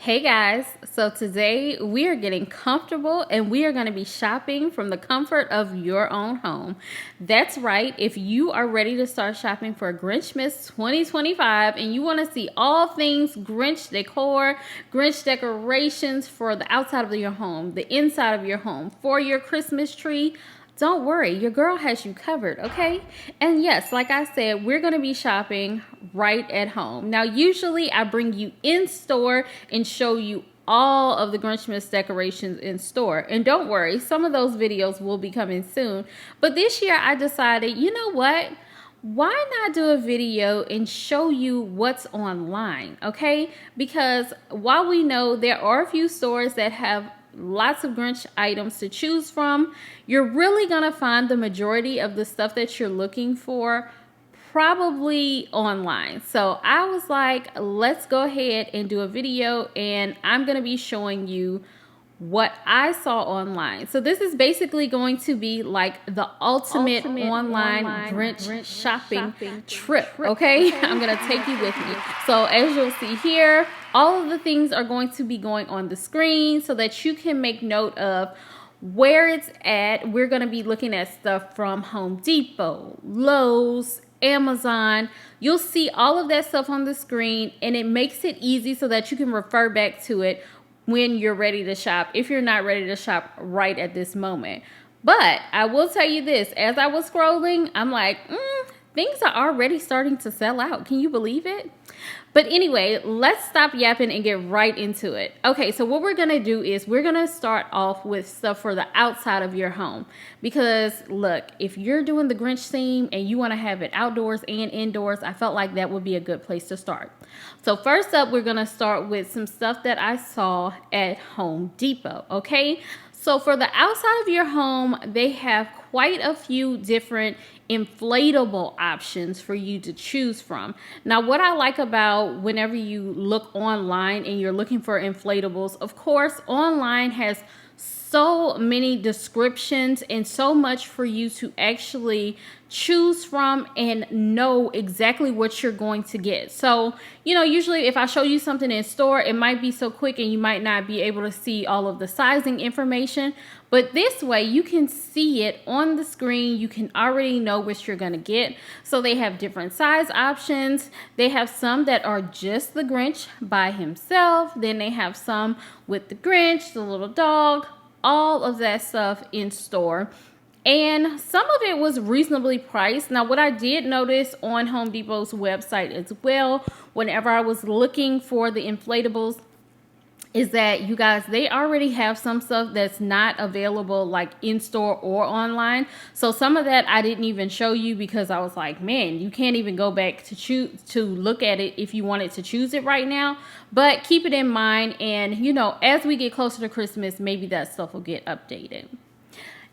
Hey guys, so today we are getting comfortable and we are going to be shopping from the comfort of your own home. That's right, if you are ready to start shopping for Grinchmas 2025 and you want to see all things Grinch decor, Grinch decorations for the outside of your home, the inside of your home, for your Christmas tree, don't worry, your girl has you covered, okay? And yes, like I said, we're gonna be shopping right at home. Now, usually I bring you in store and show you all of the Grinchmas decorations in store. And don't worry, some of those videos will be coming soon. But this year I decided, you know what? Why not do a video and show you what's online, okay? Because while we know there are a few stores that have lots of Grinch items to choose from, you're really gonna find the majority of the stuff that you're looking for probably online. So I was like, let's go ahead and do a video, and I'm gonna be showing you what I saw online. So this is basically going to be like the ultimate online Grinch shopping trip, okay? I'm gonna take you with me. So as you'll see here, all of the things are going to be going on the screen so that you can make note of where it's at. We're gonna be looking at stuff from Home Depot, Lowe's, Amazon. You'll see all of that stuff on the screen, and it makes it easy so that you can refer back to it when you're ready to shop, if you're not ready to shop right at this moment. But I will tell you this, as I was scrolling, I'm like, things are already starting to sell out. Can you believe it? But anyway, let's stop yapping and get right into it. Okay, so what we're gonna do is we're gonna start off with stuff for the outside of your home. Because look, if you're doing the Grinch theme and you wanna have it outdoors and indoors, I felt like that would be a good place to start. So first up, we're gonna start with some stuff that I saw at Home Depot, okay? So for the outside of your home, they have quite a few different inflatable options for you to choose from. Now, what I like about whenever you look online and you're looking for inflatables, of course, online has so many descriptions and so much for you to actually choose from and know exactly what you're going to get. So, usually if I show you something in store, it might be so quick and you might not be able to see all of the sizing information. But this way you can see it on the screen. You can already know what you're going to get. So they have different size options. They have some that are just the Grinch by himself. Then they have some with the Grinch, the little dog, all of that stuff in store. And some of it was reasonably priced. Now, what I did notice on Home Depot's website as well, whenever I was looking for the inflatables, is that you guys, they already have some stuff that's not available like in store or online. So some of that I didn't even show you because I was like, man, you can't even go back to look at it if you wanted to choose it right now. But keep it in mind, and as we get closer to Christmas, maybe that stuff will get updated.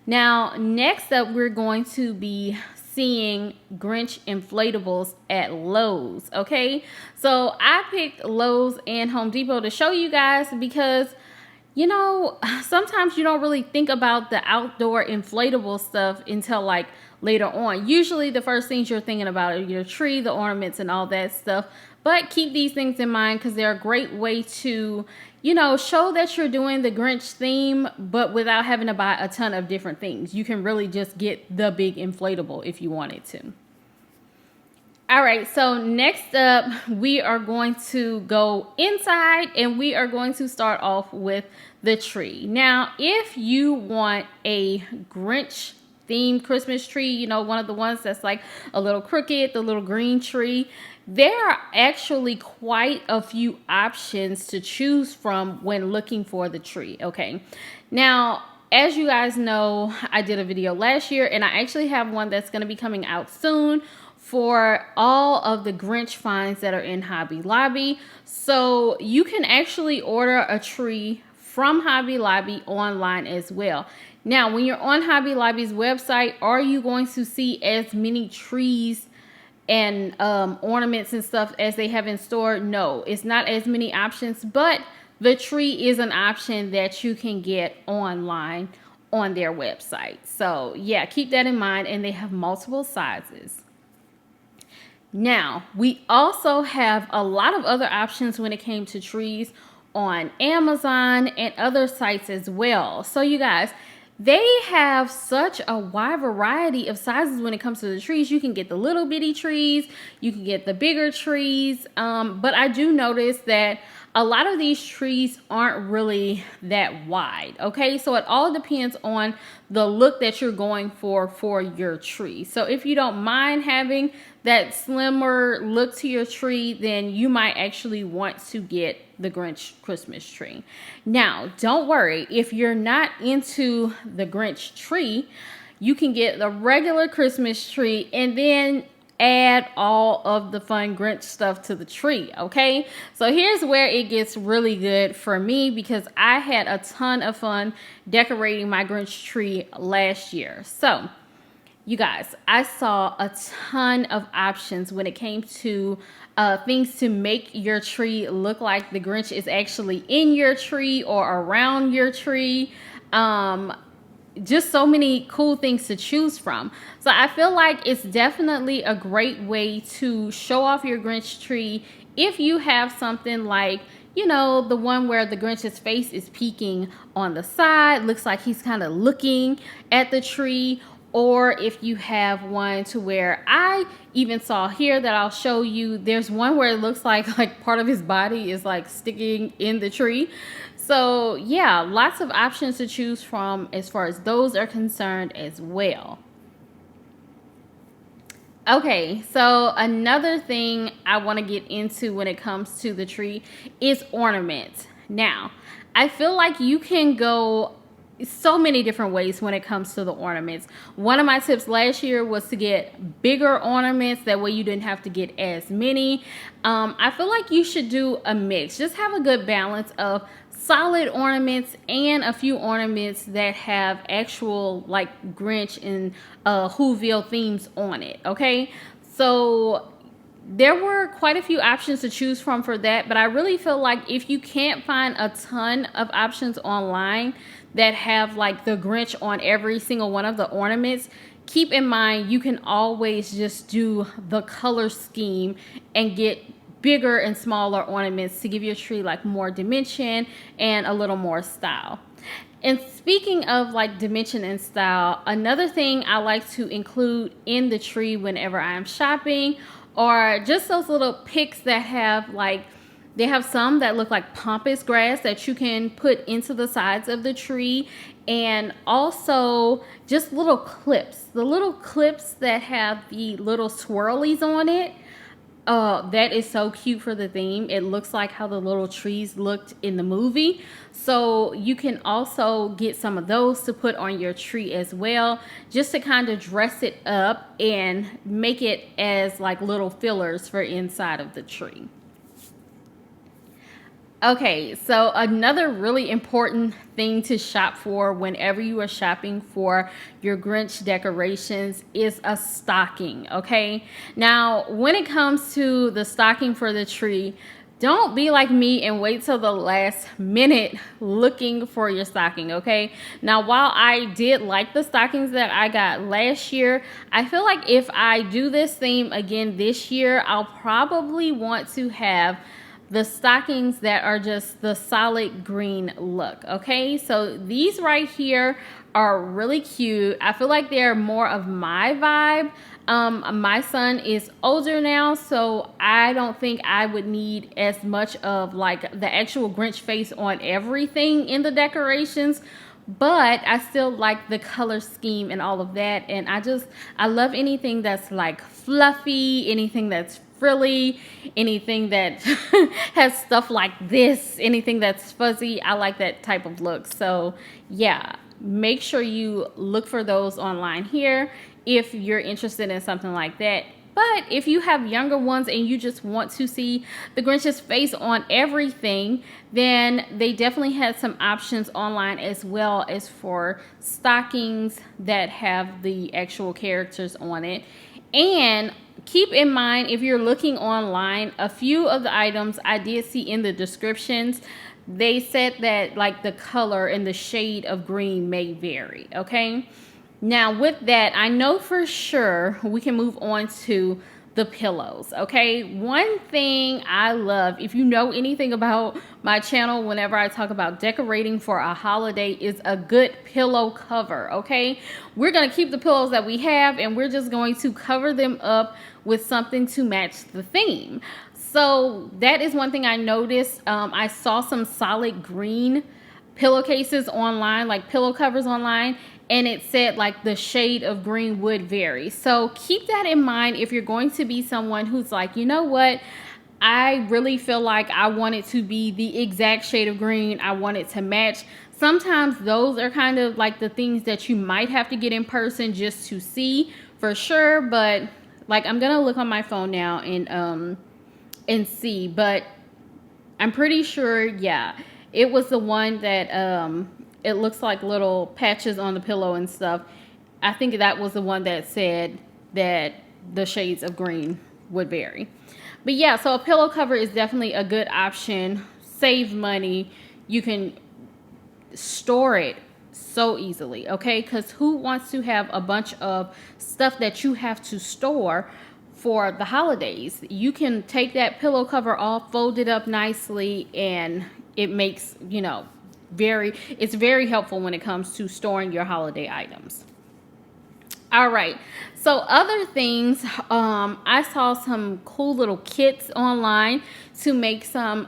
Now, next up, we're going to be seeing Grinch inflatables at Lowe's, okay? So I picked Lowe's and Home Depot to show you guys because, sometimes you don't really think about the outdoor inflatable stuff until like later on. Usually the first things you're thinking about are your tree, the ornaments, and all that stuff. But keep these things in mind because they're a great way to, show that you're doing the Grinch theme, but without having to buy a ton of different things. You can really just get the big inflatable if you wanted to. All right, so next up, we are going to go inside and we are going to start off with the tree. Now, if you want a Grinch themed Christmas tree, one of the ones that's like a little crooked, the little green tree, there are actually quite a few options to choose from when looking for the tree, okay? Now, as you guys know, I did a video last year and I actually have one that's going to be coming out soon for all of the Grinch finds that are in Hobby Lobby. So you can actually order a tree from Hobby Lobby online as well. Now, when you're on Hobby Lobby's website, are you going to see as many trees and ornaments and stuff as they have in store? No, it's not as many options, but the tree is an option that you can get online on their website. So yeah, keep that in mind, and they have multiple sizes. Now, we also have a lot of other options when it came to trees on Amazon and other sites as well. So you guys, they have such a wide variety of sizes when it comes to the trees. You can get the little bitty trees, you can get the bigger trees, but I do notice that a lot of these trees aren't really that wide, okay? So it all depends on the look that you're going for your tree. So if you don't mind having that slimmer look to your tree, then you might actually want to get the Grinch Christmas tree. Now, don't worry, if you're not into the Grinch tree, you can get the regular Christmas tree and then add all of the fun Grinch stuff to the tree, okay? So here's where it gets really good for me, because I had a ton of fun decorating my Grinch tree last year. So you guys, I saw a ton of options when it came to things to make your tree look like the Grinch is actually in your tree or around your tree. Just so many cool things to choose from. So I feel like it's definitely a great way to show off your Grinch tree if you have something like, you know, the one where the Grinch's face is peeking on the side, looks like he's kind of looking at the tree. Or if you have one to where I even saw here that I'll show you, there's one where it looks like part of his body is like sticking in the tree. So yeah, lots of options to choose from as far as those are concerned as well. Okay, so another thing I want to get into when it comes to the tree is ornaments. Now, I feel like you can go so many different ways when it comes to the ornaments. One of my tips last year was to get bigger ornaments. That way you didn't have to get as many. I feel like you should do a mix. Just have a good balance of solid ornaments and a few ornaments that have actual like Grinch and Whoville themes on it, okay? So there were quite a few options to choose from for that, but I really feel like if you can't find a ton of options online that have like the Grinch on every single one of the ornaments, keep in mind you can always just do the color scheme and get bigger and smaller ornaments to give your tree like more dimension and a little more style. And speaking of like dimension and style, another thing I like to include in the tree whenever I'm shopping are just those little picks that have like, they have some that look like pampas grass that you can put into the sides of the tree, and also just little clips. The little clips that have the little swirlies on it. That is so cute for the theme. It looks like how the little trees looked in the movie. So you can also get some of those to put on your tree as well, just to kind of dress it up and make it as like little fillers for inside of the tree. Okay, so another really important thing to shop for whenever you are shopping for your Grinch decorations is a stocking, okay? Now, when it comes to the stocking for the tree, don't be like me and wait till the last minute looking for your stocking, okay? Now, while I did like the stockings that I got last year, I feel like if I do this theme again this year, I'll probably want to have the stockings that are just the solid green look, okay? So these right here are really cute. I feel like they're more of my vibe. My son is older now, so I don't think I would need as much of like the actual Grinch face on everything in the decorations, but I still like the color scheme and all of that. And I love anything that's like fluffy, anything that's frilly, anything that has stuff like this, anything that's fuzzy. I like that type of look. So yeah, make sure you look for those online here if you're interested in something like that. But if you have younger ones and you just want to see the Grinch's face on everything, then they definitely had some options online as well as for stockings that have the actual characters on it. And keep in mind, if you're looking online, a few of the items I did see in the descriptions, they said that like the color and the shade of green may vary, okay? Now with that, I know for sure we can move on to the pillows. Okay, one thing I love, if you know anything about my channel, whenever I talk about decorating for a holiday, is a good pillow cover. Okay, we're gonna keep the pillows that we have and we're just going to cover them up with something to match the theme. So that is one thing I noticed. I saw some solid green pillowcases online, like pillow covers online, and it said like the shade of green would vary. So keep that in mind if you're going to be someone who's like, you know what, I really feel like I want it to be the exact shade of green, I want it to match. Sometimes those are kind of like the things that you might have to get in person just to see for sure. But like, I'm gonna look on my phone now and see, but I'm pretty sure, yeah, it was the one that it looks like little patches on the pillow and stuff. I think that was the one that said that the shades of green would vary. But yeah, so a pillow cover is definitely a good option. Save money. You can store it so easily, okay? Because who wants to have a bunch of stuff that you have to store for the holidays? You can take that pillow cover off, fold it up nicely, and it makes, you know, it's very helpful when it comes to storing your holiday items. All right, so other things, I saw some cool little kits online to make some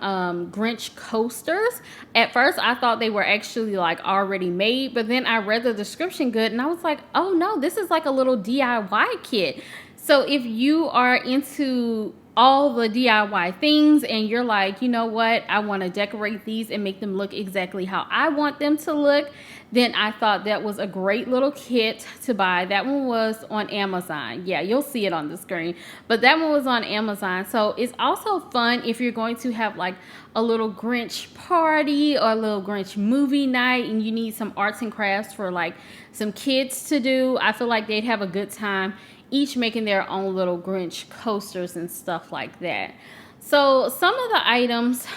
Grinch coasters. At first, I thought they were actually like already made, but then I read the description good and I was like, oh no, this is like a little DIY kit. So if you are into all the DIY things and you're like, you know what, I want to decorate these and make them look exactly how I want them to look, then I thought that was a great little kit to buy. That one was on Amazon. Yeah, you'll see it on the screen, but that one was on Amazon. So it's also fun if you're going to have like a little Grinch party or a little Grinch movie night and you need some arts and crafts for like some kids to do. I feel like they'd have a good time each making their own little Grinch coasters and stuff like that. So some of the items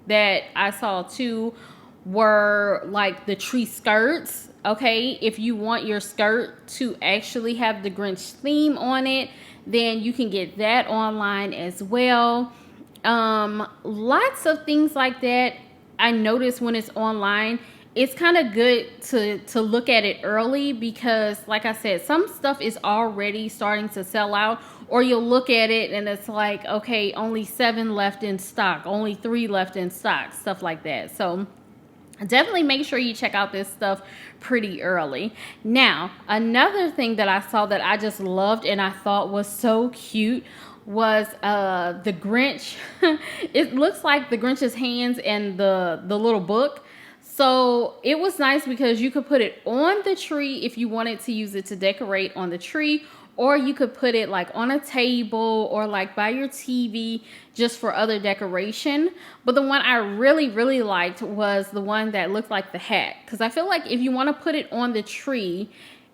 that I saw too were like the tree skirts. Okay, if you want your skirt to actually have the Grinch theme on it, then you can get that online as well. Lots of things like that. I notice when it's online, it's kind of good to look at it early because, like I said, some stuff is already starting to sell out, or you'll look at it and it's like, okay, only 7 left in stock, only 3 left in stock, stuff like that. So definitely make sure you check out this stuff pretty early. Now, another thing that I saw that I just loved and I thought was so cute was the Grinch. It looks like the Grinch's hands and the little book. So it was nice because you could put it on the tree if you wanted to use it to decorate on the tree, or you could put it like on a table or like by your TV just for other decoration. But the one I really liked was the one that looked like the hat, because I feel like if you want to put it on the tree,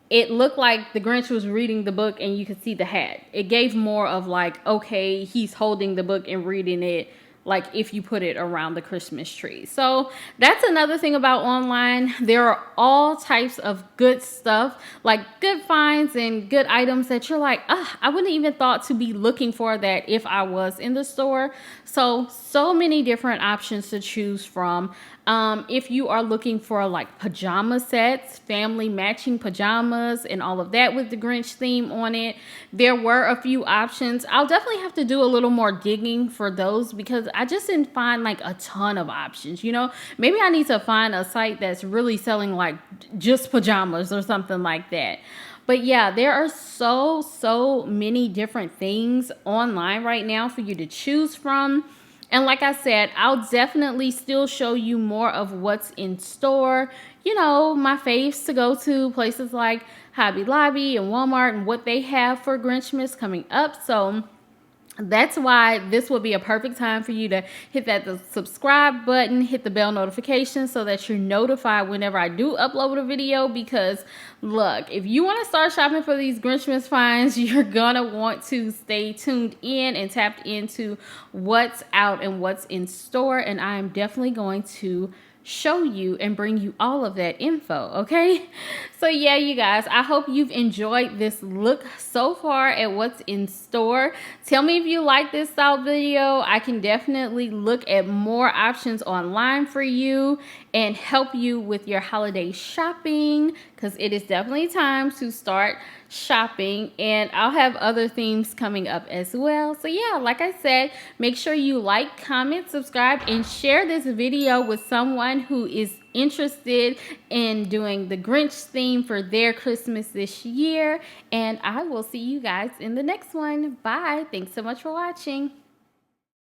it looked like the Grinch was reading the book and you could see the hat. It gave more of like, okay, he's holding the book and reading it, like if you put it around the Christmas tree. So that's another thing about online. There are all types of good stuff, like good finds and good items that you're like, I wouldn't even thought to be looking for that if I was in the store. So many different options to choose from. If you are looking for like pajama sets, family matching pajamas and all of that with the Grinch theme on it, there were a few options. I'll definitely have to do a little more digging for those because I just didn't find like a ton of options, you know. Maybe I need to find a site that's really selling like just pajamas or something like that. But yeah, there are so many different things online right now for you to choose from. And like I said, I'll definitely still show you more of what's in store. You know, my faves to go to, places like Hobby Lobby and Walmart and what they have for Grinchmas coming up. So that's why this will be a perfect time for you to hit the subscribe button, hit the bell notification so that you're notified whenever I do upload a video. Because look, if you want to start shopping for these Grinchmas finds, you're gonna want to stay tuned in and tapped into what's out and what's in store. And I am definitely going to show you and bring you all of that info, okay? So yeah, you guys, I hope you've enjoyed this look so far at what's in store. Tell me if you like this style video. I can definitely look at more options online for you and help you with your holiday shopping, because it is definitely time to start shopping, and I'll have other themes coming up as well. So yeah, like I said, make sure you like, comment, subscribe, and share this video with someone who is interested in doing the Grinch theme for their Christmas this year. And I will see you guys in the next one. Bye. Thanks so much for watching.